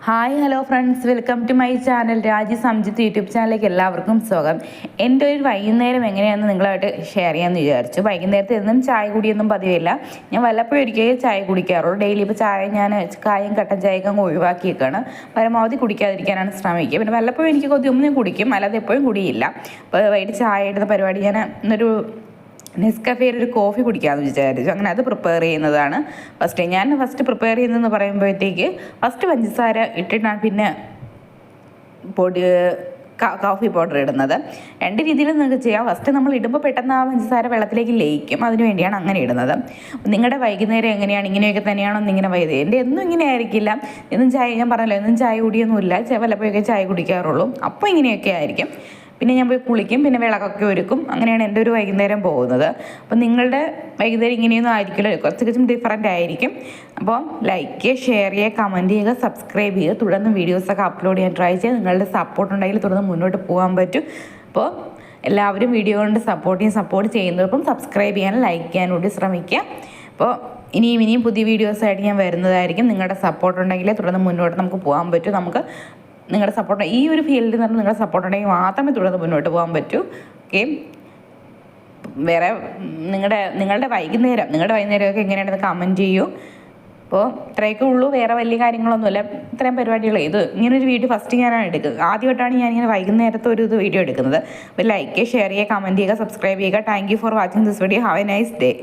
Hi hello friends, welcome to my channel Raji Samjith YouTube ചാനലിലേക്ക് എല്ലാവർക്കും സ്വാഗതം. എൻ്റെ ഒരു വൈകുന്നേരം എങ്ങനെയാണെന്ന് നിങ്ങളായിട്ട് ഷെയർ ചെയ്യാമെന്ന് വിചാരിച്ചു. വൈകുന്നേരത്തെ എന്നും ചായ കുടിയൊന്നും പതിവില്ല. ഞാൻ വല്ലപ്പോഴും ഒരിക്കലും ചായ കുടിക്കാറുള്ളൂ. ഡെയിലി ഇപ്പോൾ ചായ ഞാൻ കായും കട്ടൻ ചായയൊക്കെ അങ്ങ് ഒഴിവാക്കിയേക്കാണ്. പരമാവധി കുടിക്കാതിരിക്കാനാണ് ശ്രമിക്കുക. പിന്നെ വല്ലപ്പോഴും എനിക്ക് കൊതിയുമ്പോൾ ഞാൻ കുടിക്കും, അല്ലാതെ എപ്പോഴും കുടിയില്ല. അപ്പോൾ വൈകിട്ട് ചായ ഇടുന്ന പരിപാടി ഞാൻ ഇന്നൊരു നെസ്കഫേയിൽ ഒരു കോഫി കുടിക്കാമെന്ന് വിചാരിച്ചു. അങ്ങനെ അത് പ്രിപ്പയർ ചെയ്യുന്നതാണ് ഫസ്റ്റ് പ്രിപ്പയർ ചെയ്യുന്നതെന്ന് പറയുമ്പോഴത്തേക്ക് ഫസ്റ്റ് പഞ്ചസാര ഇട്ടിട്ടാണ് പിന്നെ പൊടി കോഫി പൗഡർ ഇടുന്നത്. രണ്ട് രീതിയിൽ നിങ്ങൾക്ക് ചെയ്യാം. ഫസ്റ്റ് നമ്മൾ ഇടുമ്പോൾ പെട്ടെന്ന് ആ പഞ്ചസാര വെള്ളത്തിലേക്ക് ലയിക്കും, അതിന് വേണ്ടിയാണ് അങ്ങനെ ഇടുന്നത്. നിങ്ങളുടെ വൈകുന്നേരം എങ്ങനെയാണ്? ഇങ്ങനെയൊക്കെ തന്നെയാണോ? ഇങ്ങനെ വൈകുന്നേരം എൻ്റെ എന്നും ഇങ്ങനെ ആയിരിക്കില്ല. എന്നും ചായ, ഞാൻ പറഞ്ഞല്ലോ, എന്നും ചായ കുടിയൊന്നുമില്ല, വല്ലപ്പോഴൊക്കെ ചായ കുടിക്കാറുള്ളൂ. അപ്പോൾ ഇങ്ങനെയൊക്കെ ആയിരിക്കും. പിന്നെ ഞാൻ പോയി കുളിക്കും, പിന്നെ വിളക്കൊക്കെ ഒരുക്കും. അങ്ങനെയാണ് എൻ്റെ ഒരു വൈകുന്നേരം പോകുന്നത്. അപ്പോൾ നിങ്ങളുടെ വൈകുന്നേരം ഇങ്ങനെയൊന്നും ആയിരിക്കില്ല, കുറച്ചും ഡിഫറൻ്റ് ആയിരിക്കും. അപ്പോൾ ലൈക്ക് ചെയ്യുക, ഷെയർ ചെയ്യുക, കമൻറ്റ് ചെയ്യുക, സബ്സ്ക്രൈബ് ചെയ്യുക. തുടർന്ന് വീഡിയോസൊക്കെ അപ്ലോഡ് ചെയ്യാൻ ട്രൈ ചെയ്യുക. നിങ്ങളുടെ സപ്പോർട്ട് ഉണ്ടെങ്കിൽ തുടർന്ന് മുന്നോട്ട് പോകാൻ പറ്റും. അപ്പോൾ എല്ലാവരും വീഡിയോ കൊണ്ട് സപ്പോർട്ട് ചെയ്യുന്നതോടൊപ്പം സബ്സ്ക്രൈബ് ചെയ്യാനും ലൈക്ക് ചെയ്യാനും കൂടി ശ്രമിക്കുക. അപ്പോൾ ഇനിയും പുതിയ വീഡിയോസായിട്ട് ഞാൻ വരുന്നതായിരിക്കും. നിങ്ങളുടെ സപ്പോർട്ട് ഉണ്ടെങ്കിൽ തുടർന്ന് മുന്നോട്ട് നമുക്ക് പോകാൻ പറ്റും. നമുക്ക് നിങ്ങളുടെ സപ്പോർട്ട്, ഈ ഒരു ഫീൽഡിൽ നിന്ന് നിങ്ങളുടെ സപ്പോർട്ട് ഉണ്ടെങ്കിൽ മാത്രമേ തുടർന്ന് മുന്നോട്ട് പോകാൻ പറ്റൂ. ഓക്കെ, വേറെ നിങ്ങളുടെ വൈകുന്നേരമൊക്കെ എങ്ങനെയാണെന്ന് കമൻറ്റ് ചെയ്യൂ. അപ്പോൾ ഇത്രയൊക്കെ ഉള്ളൂ, വേറെ വലിയ കാര്യങ്ങളൊന്നുമില്ല. ഇത്രയും പരിപാടികൾ. ഇങ്ങനൊരു വീഡിയോ ഫസ്റ്റ് ഞാനാണ് എടുക്കുന്നത്. ആദ്യമായിട്ടാണ് ഞാനിങ്ങനെ വൈകുന്നേരത്തെ ഒരു വീഡിയോ എടുക്കുന്നത്. അപ്പോൾ ലൈക്ക്, ഷെയർ ചെയ്യുക, കമൻറ്റ് ചെയ്യുക, സബ്സ്ക്രൈബ് ചെയ്യുക. Thank you for watching this video. Have A nice day.